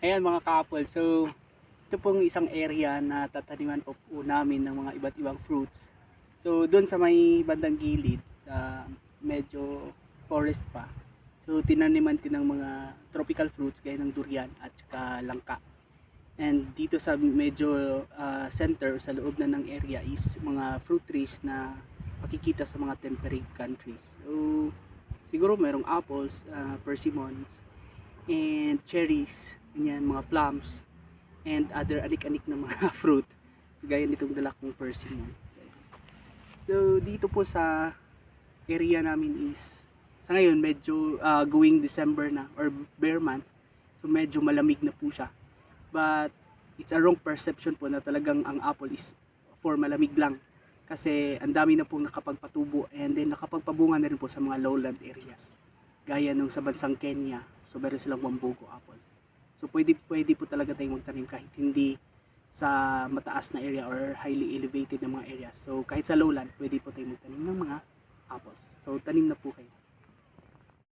Ayan mga couple, so ito pong isang area na tataniman po namin ng mga iba't ibang fruits. So doon sa may bandang gilid, medyo forest pa. So tinaniman din ng mga tropical fruits gaya ng durian at saka langka. And dito sa medyo center, sa loob na ng area is mga fruit trees na makikita sa mga temperate countries. So siguro mayroong apples, persimmons, and cherries, ganyan, mga plums, and other anik-anik na mga fruit. So, gaya nitong dala kong persimmon. So dito po sa area namin is, sa ngayon medyo going December na or bear month, so medyo malamig na po siya. But it's a wrong perception po na talagang ang apple is for malamig lang. Kasi ang dami na pong nakapagpatubo and then nakapagpabunga na rin po sa mga lowland areas. Gaya nung sa bansang Kenya, so meron silang Wambugo apples. So pwede po talaga tayong magtanim kahit hindi sa mataas na area or highly elevated na mga areas. So kahit sa lowland, pwede po tayong magtanim ng mga apples. So tanim na po kayo.